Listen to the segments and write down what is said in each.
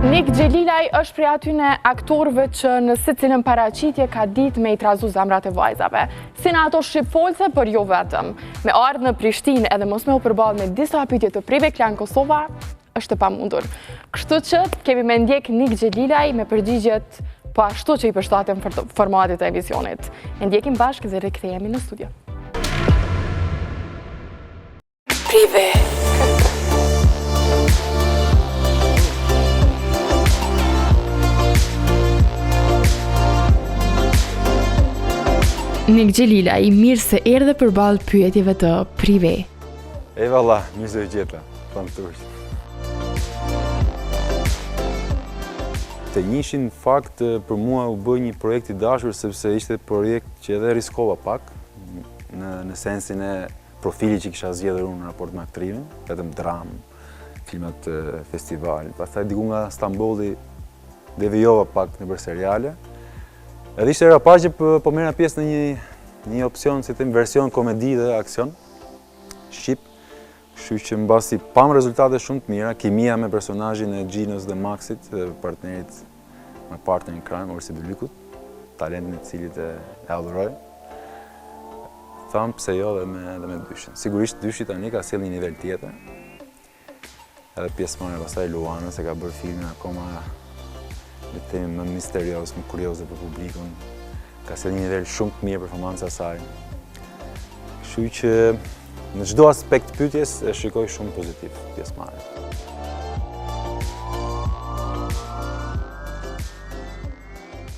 Nik Xhelilaj është prej atyne aktorëve që në secilën paraqitje ka ditë me i trazu zemrat e vajzave. Si në ato shqipfolse, për jo vetëm. Me ardhë në Prishtinë edhe mos me u përballë me disa pyetje të Prive Klan Kosova, është e pamundur. Kështu që kemi me ndjek Nik Xhelilaj me përgjigjet po ashtu që i përshtaten formatit të emisionit. E ndjekim bashkë dhe rikthehemi në studio. Prive. Nik Xhelilaj, mirë se erdhe përballë pyetjeve të Prive. Eyvallah, mirë se u gjeta. Fantastik. Të njëshin fakt për mua u bë një projekt i dashur sepse ishte projekt që edhe riskova pak në sensin e profilit që kisha zgjedhur unë në raport me aktrimin, vetëm dramë, filmat festival. Pastaj diku nga Stambolli devijova pak nëpër seriale. Edhe ishte era parë që po merrna pjesë në një opsion, si them, version komedi dhe aksion shqip. Kështu që mbasi pam rezultate shumë të mira, kimia me personazhin e Gjinos dhe Maxit, partnerit me partnerin crime, Orsi Bylikut, talentin e cilit e adhuroj. Tham pse jo dhe me dyshin. Sigurisht dyshi tani ka sjell një nivel tjetër. Edhe pjesëmarrja pastaj Luana se ka bërë filmin akoma me temë më misterios, më kurioze për publikun. Ka sjell një nivel shumë të mirë performanca e saj. Kështu që në çdo aspekt të pyetjes e shikoj shumë pozitiv pjesëmarrjen.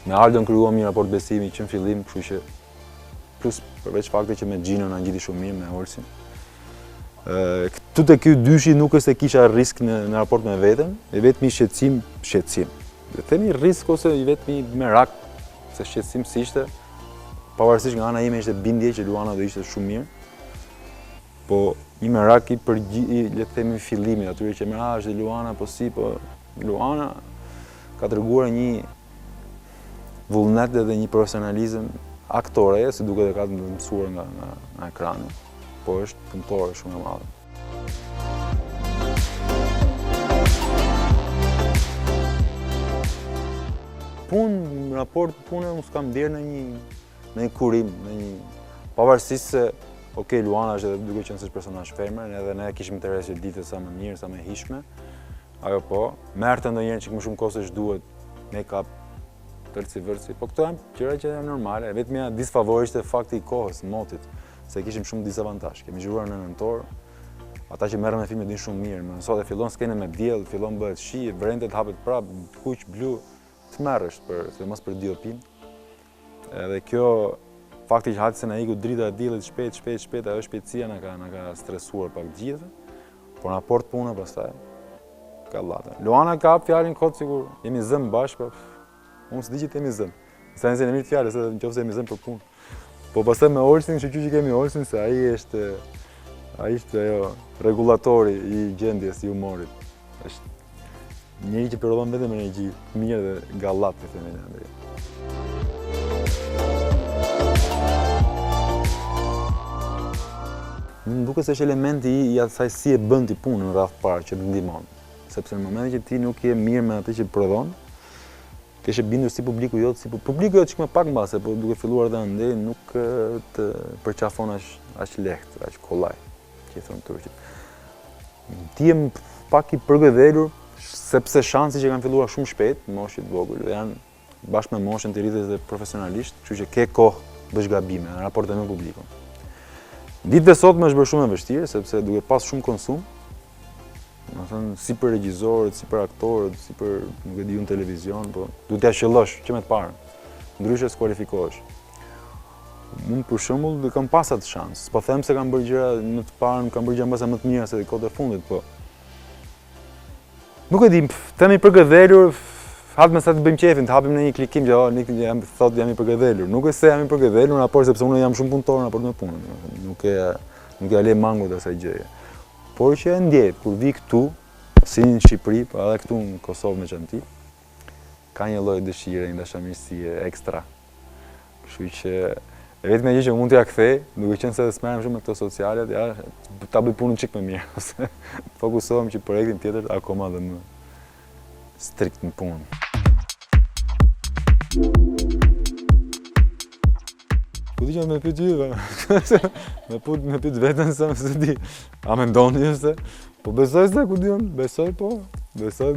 Me Aldon krijuam një raport besimi që në fillim, kështu që plus përveç faktit që me Gjino na ngjiti shumë mirë me Orsin. Këtu te ky dyshi nuk është se kisha risk në raport me veten, e vetmi shqetësim. Dhe themi risk ose i vetmi merak, se shqetësim si ishte, pavarësisht nga ana ime ishte bindje që Luana do ishte shumë mirë, po një merak i le të themi fillimit, atyre që është Luana, po si, po Luana ka treguar një vullnet dhe një profesionalizëm aktore, si duke dhe ka të mësuar nga ekrani, po është punëtore shumë e madhe. Punë, raport punë, unë s'kam derë në një kurim, pavarësisht se, okej, Luana është edhe duke qenë si personazh femër, edhe ne kishim interes që ditë sa më mirë, sa më hishme, ajo po, merrte ndonjëherë që më shumë kohë se ç'duhet, make-up, tërci-vërci, po këto janë gjëra që janë normale, vetëm ja disfavori ishte fakti i kohës, motit, se kishim shumë disavantazh. Kemi zhurruar në nëntor, ata që merren me filme din shumë mirë, më sot e fillon skena me diell, fillon bëhet shi, vrendet hapet prap, kuq blu, të merresh sidomos për diopin. Edhe kjo fakti që hati se na iku drita e diellit shpejt, ajo shpejtësia na ka stresuar pak gjithë, por në raport puna pastaj ka llata. Luana ka hap fjalën kot sigur jemi zëm bashkë, unë s'di që jemi zëm. Sa nëse në mirë fjalë, se nëse jemi zëm për punë. Po pastaj me Orsin, shoqë që kemi Orsin se ai ishte ajo rregullatori i gjendjes, i humorit. Është njëri që përdon vetëm energji, mirë dhe gallat, të themi ne Andrej. Më duket se është elementi i asaj si e bën ti punën në radh parë që të ndihmon. Sepse në momentin që ti nuk je mirë me atë që prodhon, keshe bindur si publiku jot, publiku jot që më pak mbase, po duke filluar dhe andej nuk të përqafon aq lehtë, aq kollaj, që i thonë turqit. Ti je pak i përgëdhelur, sepse shansi që kanë filluar shumë shpejt, moshit vogël, dhe janë bashkë me moshën të rritet dhe profesionalisht, kështu që ke kohë bësh gabime në raporte me publikun. Ditëve sot më është bërë shumë e vështirë, sepse duke pas shumë konsum, do të thënë si për regjizorët, si për aktorët, si për nuk e di unë televizion, po duhet t'ia shëllosh që me të parën, ndryshe s'kualifikohesh. Unë për shembull kam pas atë shans, po them se kam bërë gjëra në të parën, kam bërë gjëra mbase më të mira se kohët e fundit, po nuk e di, themi përgëdhelur, hatë me sa të bëjmë qefin, të hapim në një klikim që thotë jam i përgëdhelur. Nuk e se jam i përgëdhelur në raport, sepse unë jam shumë punëtor në raport me punën. Nuk e ale mangut asaj gjëje. Por që e ndjet, kur vi këtu, si në Shqipëri, pa edhe këtu në Kosovë me Xhanti, ka një lloj dëshire, një dashamirësie ekstra. Kështu që e vetme gjë që mund t'ja kthej, duke qenë se s'merrem shumë me këto socialet, ja ta bëj punën çik më mirë, ose fokusohem që projektin tjetër akoma dhe strikt në punë. Ku di që me pyet juve, me pyet veten se më di. A mendoni ju se? Po besoj se ku di unë, besoj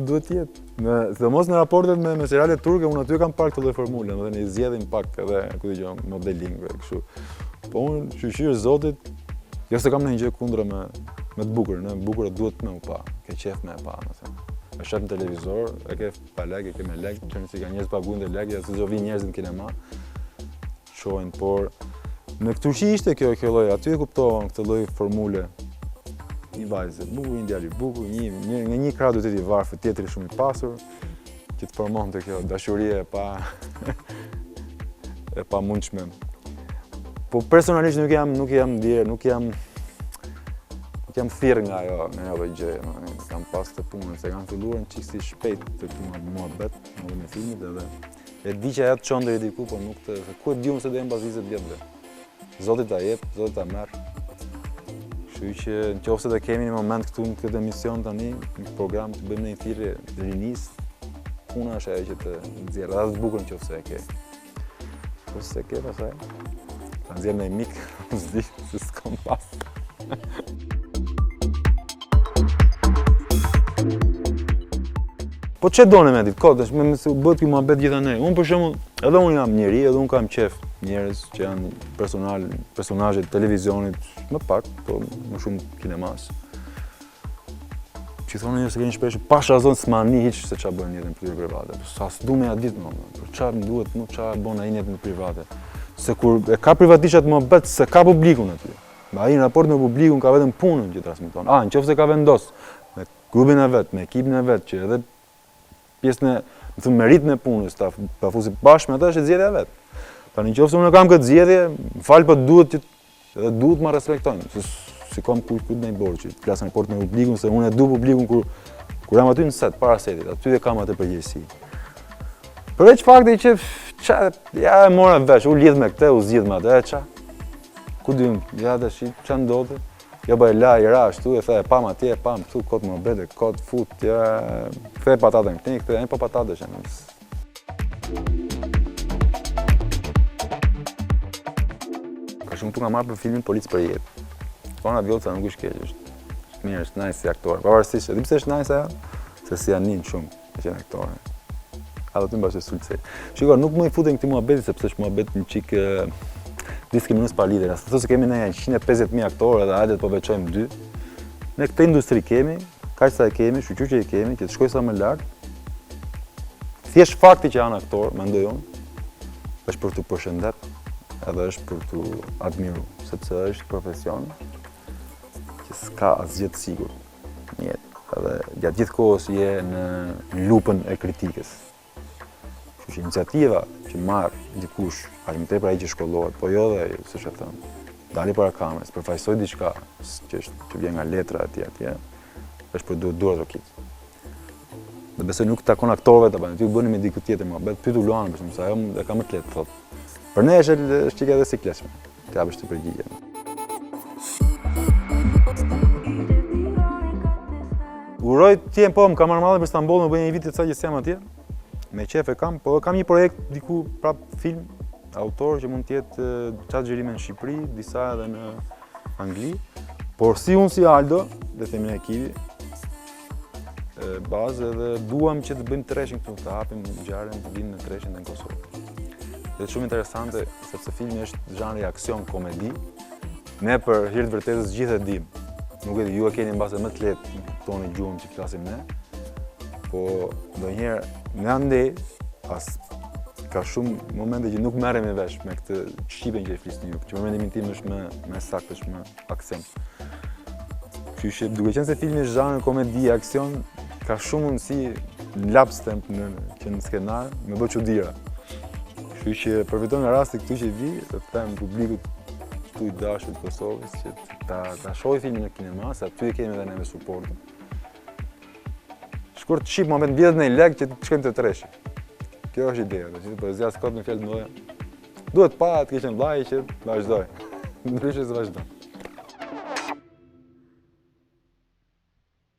duhet jetë. Sidomos në raportet me serialet turke, unë aty kam parë këtë lloj formule, domethënë i zgjedhin pak edhe ku di që modeling kështu. Po unë shqyr zotit, jo se kam ndonjë gjë kundra me të bukur, në bukur duhet me u pa, ke qef me e pa, domethënë. E shef në televizor, e ke pa lek, e ke me lek, që nësi ka njerëz paguajnë dhe lek, ja se do vinë njerëz në kinema. Shohin, por në Turqi ishte kjo lloj, aty e kuptova këtë lloj formule. Një vajzë bukur, një djalë i bukur, një krah duhet të jetë i varfër, tjetri shumë i pasur, që të formonte kjo dashurie e pamundshme. Po personalisht nuk jam thirr nga ajo gjë, kam pas të punën, se kam filluar në çiksi shpejt të këtë muhabet, në filmit edhe e di që ajo të çon deri diku, po nuk të ku e diun se do jem pas 20 vjetëve. Zoti ta jep, Zoti ta merr. Kështu që nëse do kemi një moment këtu në këtë emision tani, në program të bëjmë një thirrje të rinisë, puna është ajo që të nxjerrë, edhe të bukur nëse e ke. Po se ke pastaj. Ta nxjerr në mik, s'di se s'kam pas. Po që done me ditë, kodë, me bëhet kjo muhabet gjithanej. Unë për shembull, edhe unë jam njeri, edhe unë kam qef njerëz që janë personazhe të televizionit, më pak, po më shumë kinemas. Që thonë njerëz se keni shpesh pasha zonë s'mani hiç se ç'a bën jetën private. Sa s'du me ja ditë më, për ç'a më duhet, nuk ç'a bën ai jetën private. Se kur e ka privatisht muhabet, se ka publikun aty. Ai në raport me publikun ka vetëm punën që transmeton. Nëse ka vendos me grupin e vet, me ekipin e vet, që edhe pjesën e meritën e punës, ta fusi bashkë me ata është zgjedhja e vet. Tani nëse unë kam këtë zgjedhje, fal po duhet ma respektojnë, se si kam kujt ndaj borxhi, të flas në raport me publikun, se unë e du publikun kur jam aty në set, para setit, aty e kam atë përgjegjësi. Përveç fakti që ja e mora vesh, u lidh me këtë, u zgjidh me atë, ça. Ku diun, ja tash ç'a ndodhi? Jo bëj la i ra ashtu, e the e pam atje, e pam këtu, kot muhabete, kot fut, ja the patatën këtej, këtë janë pa patatë janë. Ka shumë tu nga marrë për filmin Policë për jetë. Fona Vjollca nuk është keq, është mirë, është nice si aktor. Pavarësisht, e di pse është nice ajo? Se si janin shumë që janë aktorë. Ato të mbashë sulcej. Shiko, nuk më i futen këti muhabeti sepse është muhabet një çik diskriminues pa lidhje. Ashtu se kemi ne 150.000 aktorë dhe hajde të përveçojmë 2. Ne këtë industri kemi, kaq sa e kemi, shoqërorë që e kemi, që të shkojë sa më lart. Thjesht fakti që janë aktor, mendoj unë, është për t'u përshëndet, edhe është për t'u admiru, sepse është profesion që s'ka asgjë të sigurt në jetë. Edhe gjatë gjithë kohës je në lupën e kritikës. Kështu që iniciativa që marr dikush, aq më tepër ai që shkollohet, po jo dhe se çfarë thënë. Dali para kamerës, përfaqësoj diçka që vjen nga letra atje, është për duhet rokit. Dhe besoj nuk takon aktorëve ta bëjnë, ti u bëni me diku tjetër muhabet, pyetu Luanën për shkak se ajo e ka më të lehtë thotë. Për ne është çika edhe sikletshme. Të japësh të përgjigje. Uroj të jem po, më kam marrë malli për Stamboll, më bëj një vit të ca që jam atje. Me qef e kam, po kam një projekt diku prap film, autor që mund të jetë qatë xhirime në Shqipëri, disa edhe në Angli. Por si unë si Aldo, dhe themi në ekipi, bazë edhe duam që të bëjmë treshin këtu, të hapim ngjarjen, të vinë në treshin në Kosovë. Dhe shumë interesante, sepse filmi është zhanri aksion komedi. Ne për hir të vërtetës gjithë e dim. Nuk e di, ju e keni mbase më të lehtë toni gjuhën që flasim ne. Po ndonjëherë ne andej ka shumë momente që nuk merremi vesh me këtë shqipen që e flisni ju, që momenti tim është më saktë, është më aksion. Kështu që duke qenë se filmi është zhanër komedi aksion, ka shumë mundësi në laps temp që në skenar me bë çuditëra. Kështu që përfitoj nga rasti këtu që vi, të them publikut këtu i dashur të Kosovës që ta shohë filmin në kinema, se aty e kemi edhe neve suportin. Shkurt shqip moment vjedhët në i lek që të shkojmë të treshi. Kjo është ideja, për zjarë s'kot me fjallë të mëdha. Duhet pa të kishen vlaj që vazhdoj. Ndryshe se vazhdoj.